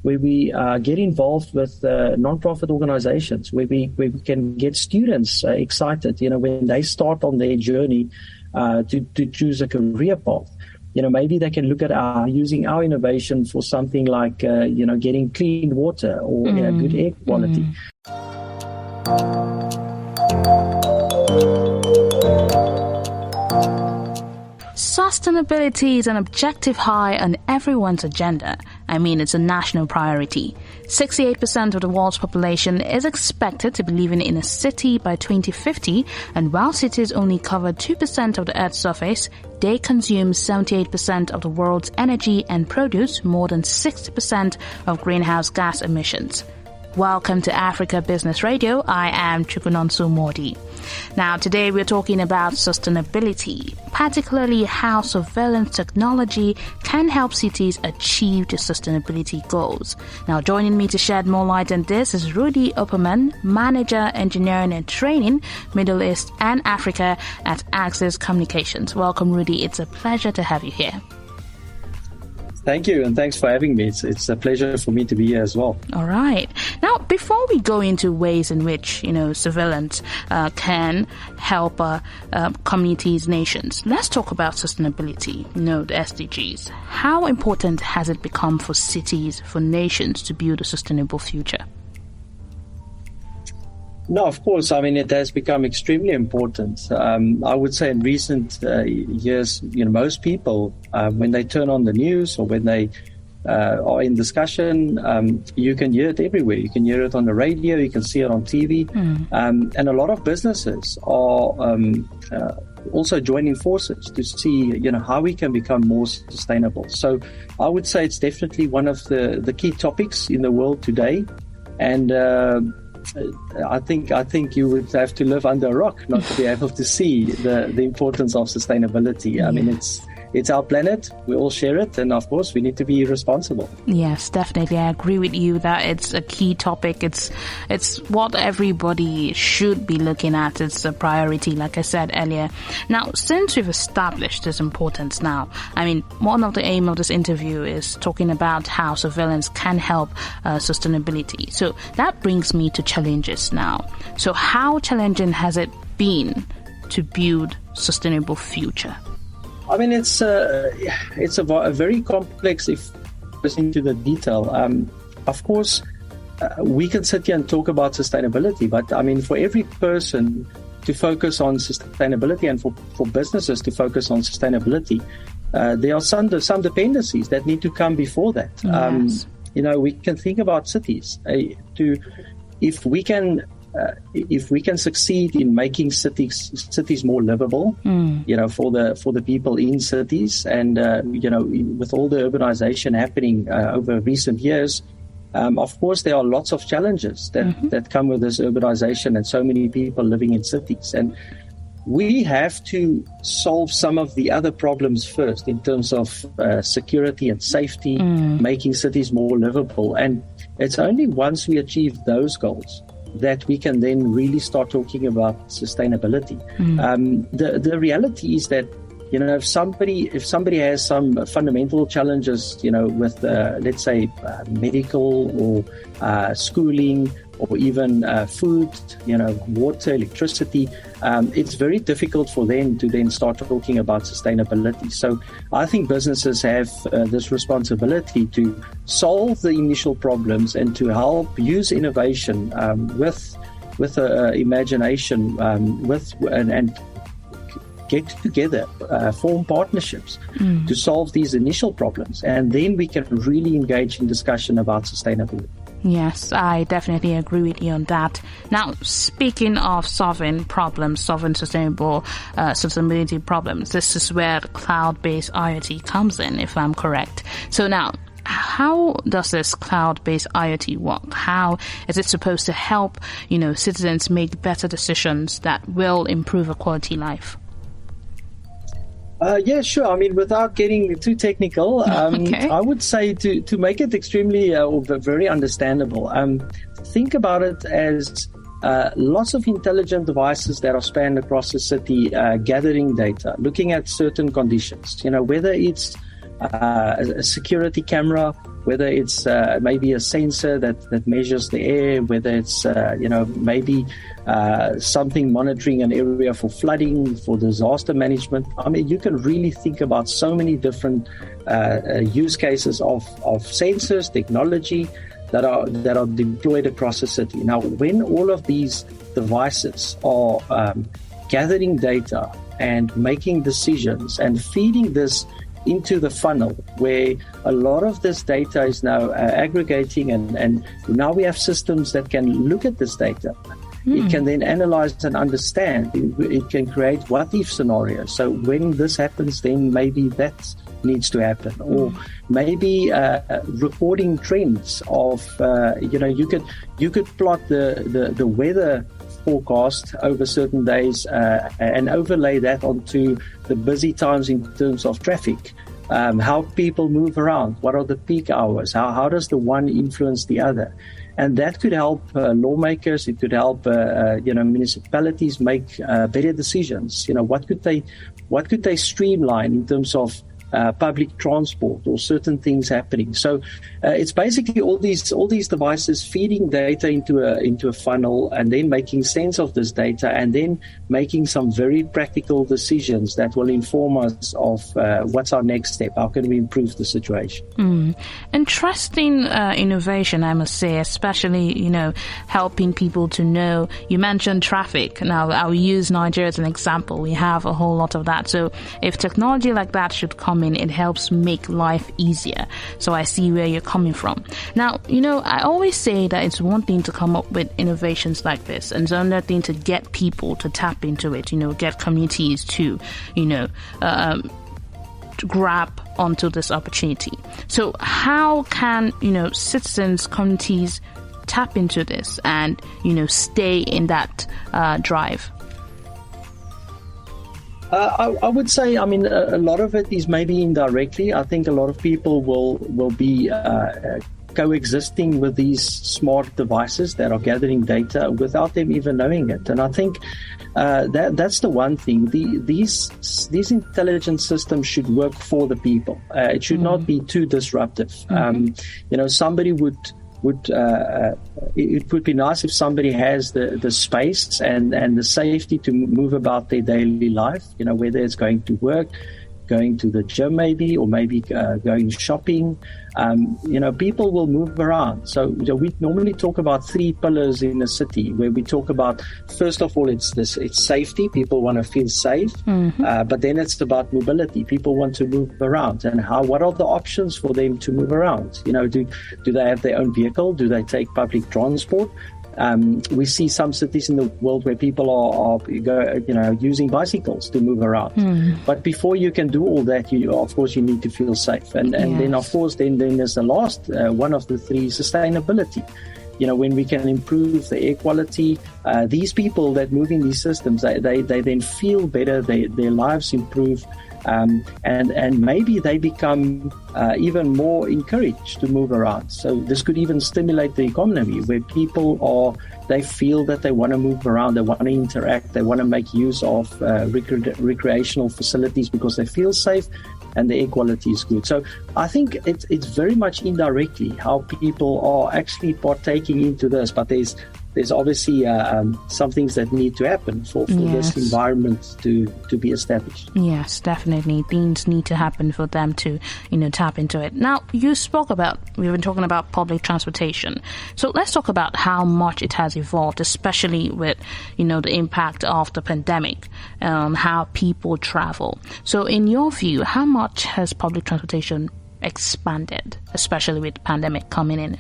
where we get involved with non-profit organizations, where we can get students excited, when they start on their journey to choose a career path. Maybe they can look at using our innovation for something like, getting clean water or good air quality. Sustainability is an objective high on everyone's agenda. It's a national priority. 68% of the world's population is expected to be living in a city by 2050, and while cities only cover 2% of the Earth's surface, they consume 78% of the world's energy and produce more than 60% of greenhouse gas emissions. Welcome to Africa Business Radio. I am Nonso Mordi. Now, today we're talking about sustainability, particularly how surveillance technology can help cities achieve the sustainability goals. Now, joining me to shed more light on this is Rudie Opperman, Manager, Engineering and Training, Middle East and Africa at Axis Communications. Welcome, Rudie. It's a pleasure to have you here. Thank you, and thanks for having me. It's a pleasure for me to be here as well. All right. Now, before we go into ways in which, surveillance can help communities, nations, let's talk about sustainability, the SDGs. How important has it become for cities, for nations to build a sustainable future? No, of course. It has become extremely important. I would say in recent years, most people, when they turn on the news or when they are in discussion, you can hear it everywhere. You can hear it on the radio, you can see it on TV. And a lot of businesses are also joining forces to see, how we can become more sustainable. So I would say it's definitely one of the key topics in the world today. And I think you would have to live under a rock not to be able to see the importance of sustainability. It's our planet. We all share it. And of course, we need to be responsible. Yes, definitely. I agree with you that it's a key topic. It's what everybody should be looking at. It's a priority, like I said earlier. Now, since we've established this importance now, one of the aim of this interview is talking about how surveillance can help sustainability. So that brings me to challenges now. So how challenging has it been to build sustainable future? It's a very complex, if listening to the detail. Of course, we can sit here and talk about sustainability, but for every person to focus on sustainability and for businesses to focus on sustainability, there are some dependencies that need to come before that. Yes. We can think about cities. If we can succeed in making cities more livable, for the people in cities, and with all the urbanization happening over recent years, of course there are lots of challenges that come with this urbanization and so many people living in cities, and we have to solve some of the other problems first in terms of security and safety, making cities more livable, and it's only once we achieve those goals that we can then really start talking about sustainability. The reality is that, if somebody has some fundamental challenges, with, let's say, medical or schooling or even food, water, electricity, it's very difficult for them to then start talking about sustainability. So I think businesses have this responsibility to solve the initial problems and to help use innovation with imagination, and get together, form partnerships to solve these initial problems, and then we can really engage in discussion about sustainability. Yes, I definitely agree with you on that. Now, speaking of solving sustainable sustainability problems, this is where the cloud-based IoT comes in, if I'm correct. So now, how does this cloud-based IoT work? How is it supposed to help, citizens make better decisions that will improve a quality life? Yeah, sure. Without getting too technical, okay. I would say to make it extremely very understandable, think about it as lots of intelligent devices that are spanned across the city, gathering data, looking at certain conditions, whether it's a security camera whether it's maybe a sensor that measures the air, whether it's maybe something monitoring an area for flooding, for disaster management. I mean, you can really think about so many different use cases of sensors, technology that are deployed across the city. Now, when all of these devices are gathering data and making decisions and feeding this into the funnel, where a lot of this data is now aggregating, and now we have systems that can look at this data. It can then analyze and understand. It can create what-if scenarios. So when this happens, then maybe that needs to happen. Or maybe recording trends of, you could plot the weather forecast over certain days and overlay that onto the busy times in terms of traffic. How people move around, what are the peak hours, how does the one influence the other? And that could help lawmakers, it could help municipalities make better decisions. What could they streamline in terms of public transport or certain things happening. So it's basically all these devices feeding data into a funnel, and then making sense of this data, and then making some very practical decisions that will inform us of what's our next step. How can we improve the situation? Interesting innovation, I must say, especially helping people to know. You mentioned traffic. Now I'll use Nigeria as an example. We have a whole lot of that. So if technology like that should come in, it helps make life easier. So I see where you're coming from. Now, I always say that it's one thing to come up with innovations like this, and it's another thing to get people to tap into it, get communities to, to grab onto this opportunity. So how can, citizens, communities tap into this and, stay in that drive? I would say, a lot of it is maybe indirectly. I think a lot of people will be coexisting with these smart devices that are gathering data without them even knowing it. And I think that's the one thing. These intelligent systems should work for the people. It should not be too disruptive. Somebody it would be nice if somebody has the space and the safety to move about their daily life, whether it's going to work, going to the gym maybe, or maybe going shopping. People will move around. So we normally talk about 3 pillars in a city, where we talk about, first of all, it's safety. People want to feel safe. But then it's about mobility. People want to move around, and what are the options for them to move around? Do they have their own vehicle? Do they take public transport? We see some cities in the world where people are using bicycles to move around. But before you can do all that, of course, you need to feel safe. And then, of course, then there's the last one of the 3, sustainability. When we can improve the air quality, these people that move in these systems, they then feel better, their lives improve. And maybe they become even more encouraged to move around. So this could even stimulate the economy, where people they feel that they want to move around, they want to interact, they want to make use of recreational facilities because they feel safe and the air quality is good. So I think it's very much indirectly how people are actually partaking into this, but there's obviously some things that need to happen for this environment to be established. Yes, definitely. Things need to happen for them to, tap into it. Now, we've been talking about public transportation. So let's talk about how much it has evolved, especially with, the impact of the pandemic, how people travel. So in your view, how much has public transportation expanded, especially with the pandemic coming in?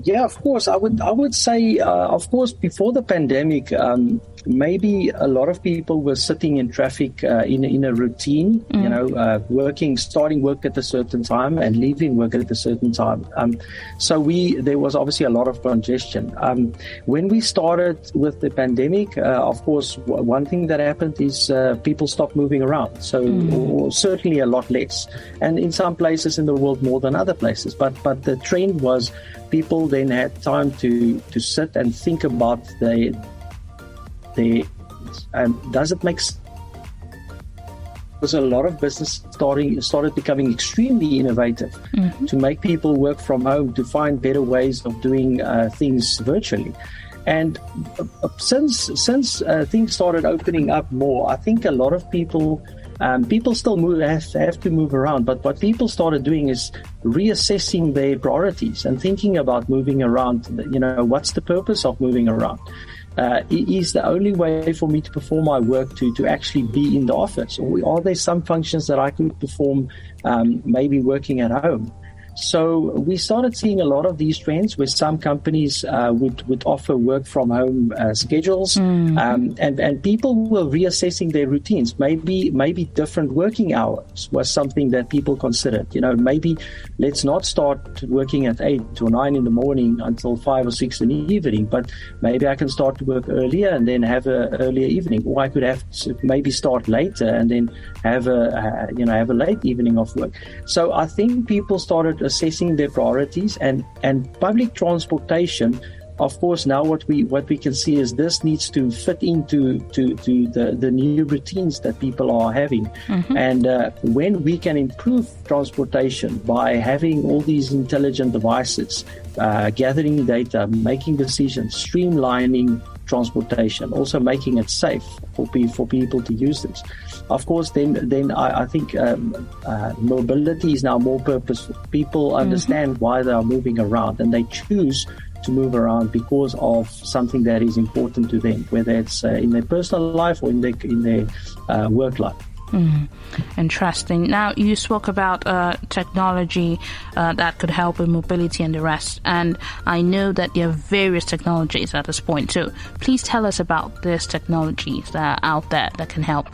Yeah, of course. I would say, of course, before the pandemic, maybe a lot of people were sitting in traffic in a routine, starting work at a certain time and leaving work at a certain time. So there was obviously a lot of congestion. When we started with the pandemic, of course, one thing that happened is people stopped moving around. So or certainly a lot less. And in some places in the world more than other places. But the trend was people then had time to sit and think about does it make sense a lot of business started becoming extremely innovative to make people work from home, to find better ways of doing things virtually. And since things started opening up more, I think a lot of people still have to move around. But what people started doing is reassessing their priorities and thinking about moving around. What's the purpose of moving around? Is the only way for me to perform my work to actually be in the office? Or are there some functions that I could perform maybe working at home? So we started seeing a lot of these trends where some companies would offer work from home schedules, and people were reassessing their routines. Maybe different working hours was something that people considered. Maybe let's not start working at 8 or 9 in the morning until 5 or 6 in the evening, but maybe I can start to work earlier and then have an earlier evening, or I could have to maybe start later and then have a late evening of work. So I think people started assessing their priorities, and public transportation, of course, now what we can see is this needs to fit into the new routines that people are having. And when we can improve transportation by having all these intelligent devices, gathering data, making decisions, streamlining transportation, also making it safe for people to use this. Of course, then I think mobility is now more purposeful. People understand why they are moving around, and they choose to move around because of something that is important to them, whether it's in their personal life or in their work life. Interesting. Now, you spoke about technology that could help with mobility and the rest, and I know that there are various technologies at this point too. Please tell us about these technologies that are out there that can help.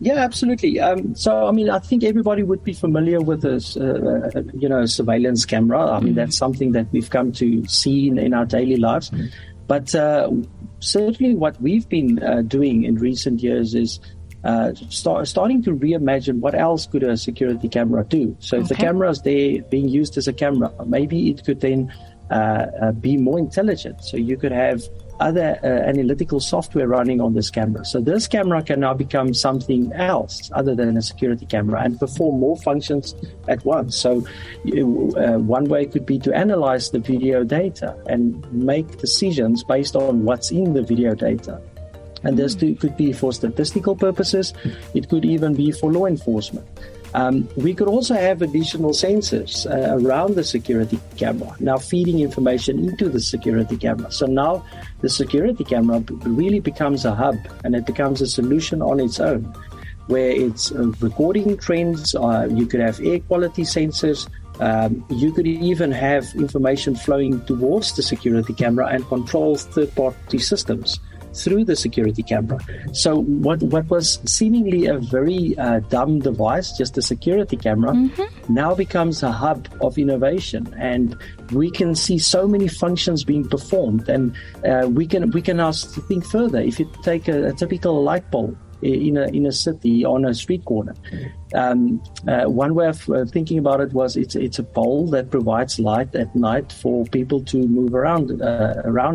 Yeah, absolutely. So, I think everybody would be familiar with this, surveillance camera. That's something that we've come to see in our daily lives. But certainly what we've been doing in recent years is starting to reimagine what else could a security camera do. So if the camera is there being used as a camera, maybe it could then be more intelligent. So you could have other analytical software running on this camera. So this camera can now become something else other than a security camera and perform more functions at once. So one way could be to analyze the video data and make decisions based on what's in the video data. And this could be for statistical purposes. It could even be for law enforcement. We could also have additional sensors around the security camera, now feeding information into the security camera. So now the security camera really becomes a hub, and it becomes a solution on its own, where it's recording trends. You could have air quality sensors. You could even have information flowing towards the security camera and control third-party systems through the security camera. So what was seemingly a very dumb device, just a security camera, now becomes a hub of innovation, and we can see so many functions being performed. And we can now think further. If you take a typical light bulb in a city on a street corner, one way of thinking about it was it's a pole that provides light at night for people to move around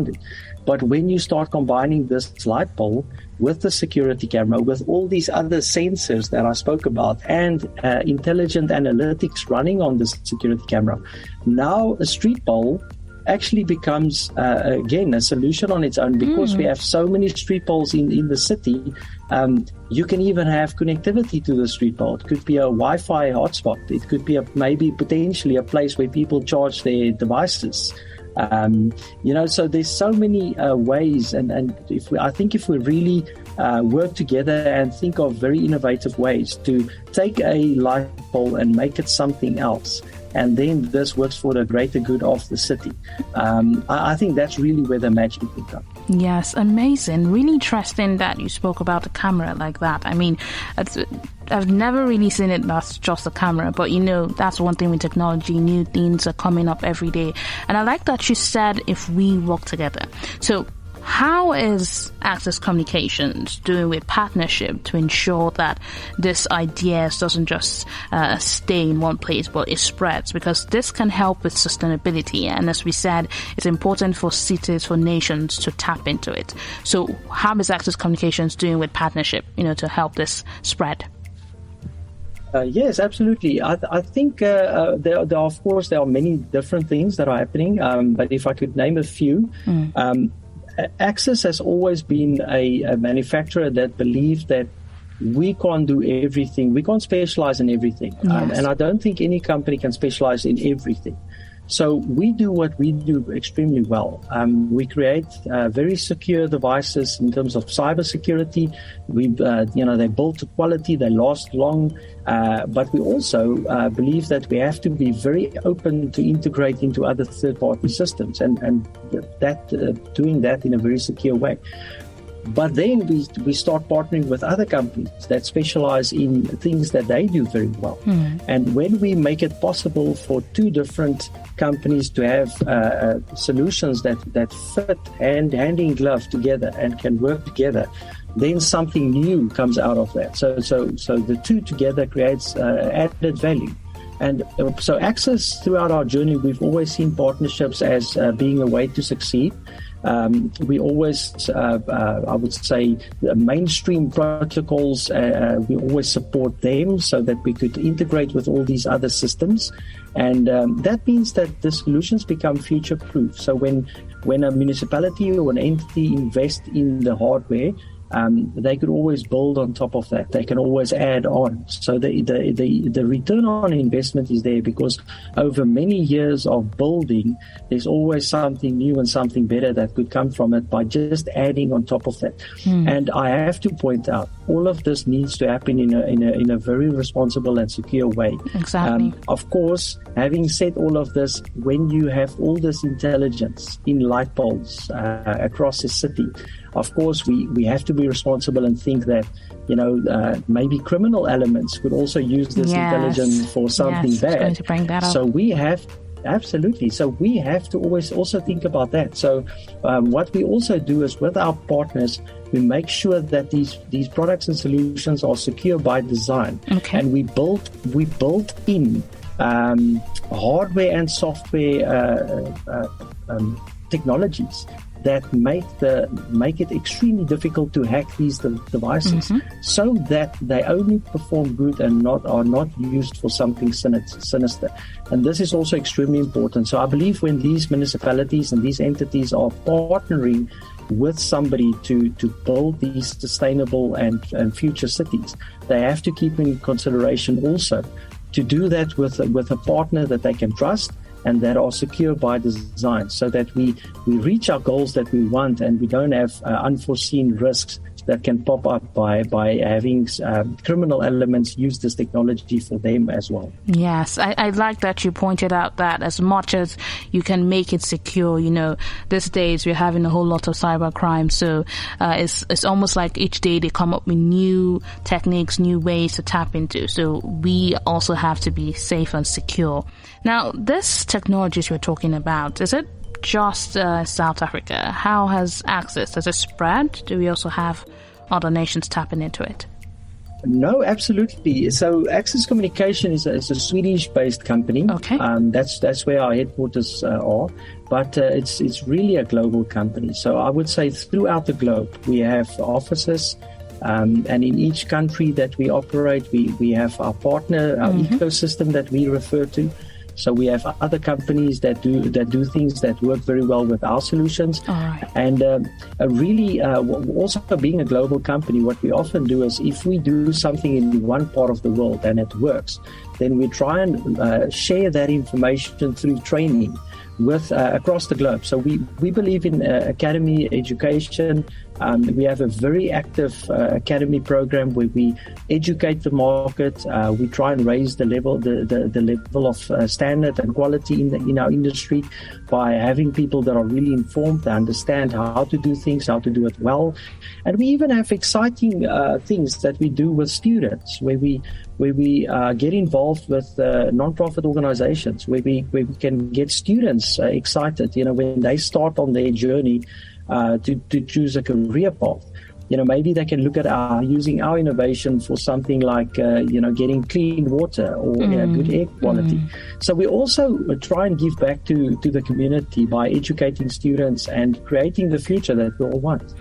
it. But when you start combining this light pole with the security camera, with all these other sensors that I spoke about, and intelligent analytics running on the security camera, now a street pole actually becomes, again, a solution on its own, because we have so many street poles in the city. You can even have connectivity to the street pole. It could be a Wi-Fi hotspot. It could be maybe potentially a place where people charge their devices. So there's so many ways, and I think if we really work together and think of very innovative ways to take a light pole and make it something else, and then this works for the greater good of the city, I think that's really where the magic will come. Yes, amazing. Really interesting that you spoke about the camera like that. I've never really seen it as just a camera, but that's one thing with technology. New things are coming up every day. And I like that you said if we work together. So how is Access Communications doing with partnership to ensure that this ideas doesn't just stay in one place, but it spreads? Because this can help with sustainability. And as we said, it's important for cities, for nations to tap into it. So how is Access Communications doing with partnership, to help this spread? Yes, absolutely. I think there are many different things that are happening, but if I could name a few, Access has always been a manufacturer that believed that we can't do everything. We can't specialize in everything. Yes. And I don't think any company can specialize in everything. So we do what we do extremely well. We create very secure devices in terms of cybersecurity. They build to quality, they last long, but we also believe that we have to be very open to integrate into other third-party systems, and doing that in a very secure way. But then we start partnering with other companies that specialize in things that they do very well. And when we make it possible for two different companies to have solutions that fit hand in glove together and can work together, then something new comes out of that. So the two together creates added value. And so Access, throughout our journey, we've always seen partnerships as being a way to succeed. We always, I would say, the mainstream protocols, we always support them so that we could integrate with all these other systems. And that means that the solutions become future-proof. So when a municipality or an entity invests in the hardware, they could always build on top of that. They can always add on. So the return on investment is there, because over many years of building, there's always something new and something better that could come from it by just adding on top of that. And I have to point out, all of this needs to happen in a very responsible and secure way. Exactly. Of course, having said all of this, when you have all this intelligence in light bulbs across the city, of course, we have to be responsible and think that, maybe criminal elements could also use this intelligence for something bad. Going to bring that up. So we have, absolutely. So we have to always also think about that. So what we also do is, with our partners, we make sure that these products and solutions are secure by design. Okay. And we built in hardware and software technologies that make it extremely difficult to hack these devices, so that they only perform good and are not used for something sinister. And this is also extremely important. So I believe when these municipalities and these entities are partnering with somebody to build these sustainable and future cities, they have to keep in consideration also to do that with a partner that they can trust and that are secure by design, so that we reach our goals that we want, and we don't have unforeseen risks that can pop up by having criminal elements use this technology for them as well. Yes, I like that you pointed out that as much as you can make it secure, these days we're having a whole lot of cyber crime, so it's almost like each day they come up with new techniques, new ways to tap into. So we also have to be safe and secure. Now, this technologies you're talking about, is it just South Africa? How has Access, does it spread? Do we also have other nations tapping into it? No, absolutely. So Access Communication is a Swedish-based company. Okay. That's where our headquarters are, but it's really a global company. So I would say throughout the globe we have offices, and in each country that we operate, we have our partner, our ecosystem that we refer to. So we have other companies that do things that work very well with our solutions. All right. And also being a global company, what we often do is, if we do something in one part of the world and it works, then we try and share that information through training with across the globe. So we believe in academy education. We have a very active academy program where we educate the market. We try and raise the level of standard and quality in our industry by having people that are really informed, that understand how to do things, how to do it well. And we even have exciting things that we do with students, where we get involved with non-profit organizations, where we can get students excited, when they start on their journey to choose a career path. Maybe they can look at using our innovation for something like, getting clean water or good air quality. So we also try and give back to the community by educating students and creating the future that we all want.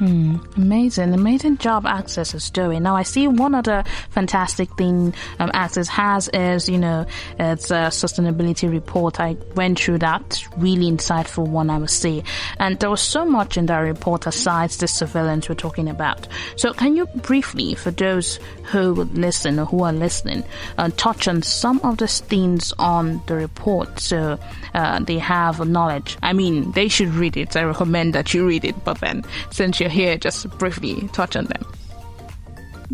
Amazing job Access is doing. Now, I see one other fantastic thing Access has is, it's a sustainability report. I went through that, really insightful one, I must say. And there was so much in that report aside the surveillance we're talking about. So can you briefly, for those who would listen or who are listening, touch on some of the things on the report so they have knowledge? I mean, they should read it. I recommend that you read it. But then, since you're here, just briefly touch on them.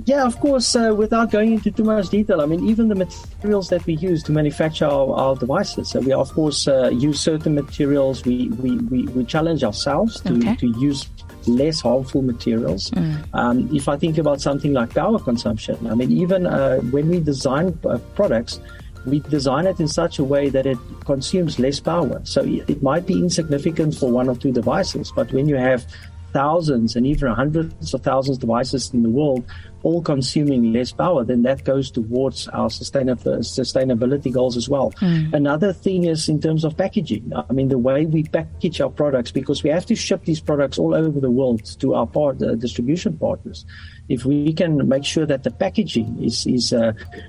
Yeah, of course, without going into too much detail, I mean, even the materials that we use to manufacture our devices. So we, of course, use certain materials. We challenge ourselves to use less harmful materials. If I think about something like power consumption, I mean, even when we design products, we design it in such a way that it consumes less power. So it might be insignificant for one or two devices, but when you have thousands and even hundreds of thousands of devices in the world all consuming less power, then that goes towards our sustainability goals as well. Another thing is in terms of packaging. I mean, the way we package our products, because we have to ship these products all over the world to our distribution partners. If we can make sure that the packaging is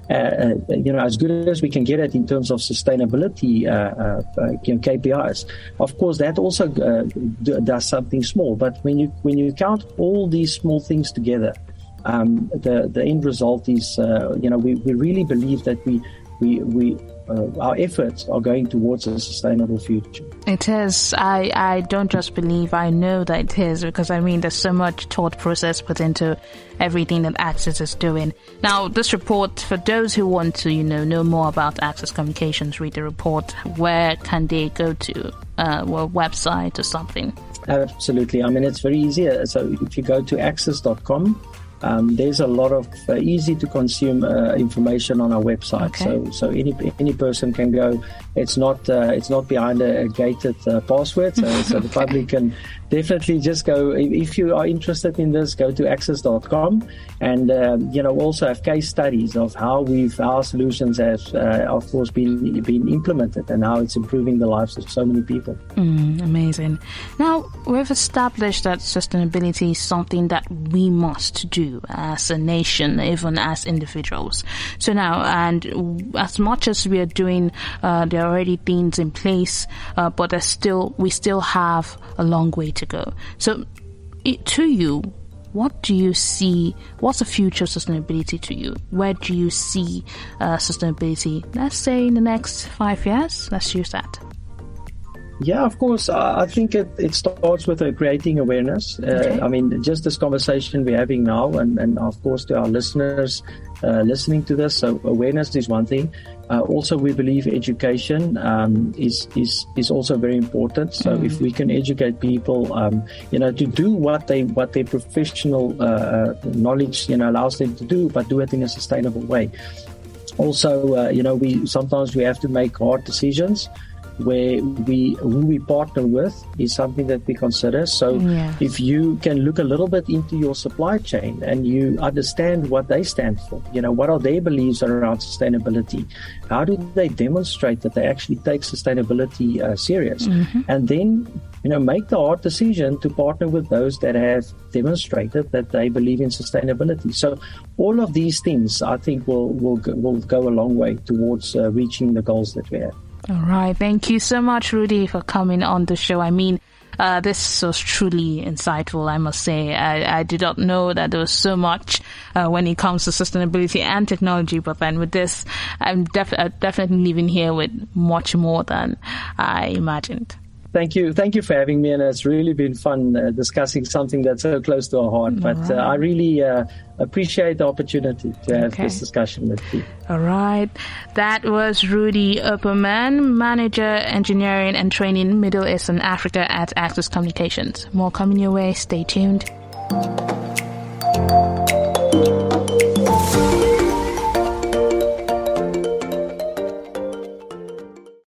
as good as we can get it in terms of sustainability KPIs, of course that also does something small. But when you count all these small things together, the end result is we really believe that we our efforts are going towards a sustainable future. It is. I don't just believe, I know that it is, because I mean there's so much thought process put into everything that Access is doing. Now, this report, for those who want to know more about Access Communications, read the report, where can they go to? A website or something? Absolutely. I mean, it's very easy. So if you go to access.com, there's a lot of easy to consume information on our website. Okay. So any person can go. It's not behind a gated password. So the public can definitely just go. If you are interested in this, go to access.com, and also have case studies of how our solutions have of course been implemented and how it's improving the lives of so many people. Amazing. Now, we've established that sustainability is something that we must do as a nation, even as individuals. So now, and as much as we are doing, there are already things in place, but we still have a long way to go. So, to you, what do you see? What's the future of sustainability to you? Where do you see sustainability? Let's say in the next 5 years. Let's use that. Yeah, of course. I think it starts with creating awareness. Okay. I mean, just this conversation we're having now, and of course to our listeners listening to this. So awareness is one thing. Also, we believe education is also very important. So if we can educate people, to do what their professional knowledge allows them to do, but do it in a sustainable way. Also, sometimes we have to make hard decisions, where who we partner with is something that we consider. So if you can look a little bit into your supply chain and you understand what they stand for, what are their beliefs around sustainability? How do they demonstrate that they actually take sustainability serious? And then, make the hard decision to partner with those that have demonstrated that they believe in sustainability. So all of these things, I think, will go a long way towards reaching the goals that we have. All right. Thank you so much, Rudie, for coming on the show. I mean, this was truly insightful, I must say. I did not know that there was so much when it comes to sustainability and technology, but then with this, I'm definitely leaving here with much more than I imagined. Thank you for having me, and it's really been fun discussing something that's so close to our heart. But I really appreciate the opportunity to have this discussion with you. All right. That was Rudie Opperman, Manager, Engineering and Training, Middle East and Africa at Access Communications. More coming your way. Stay tuned.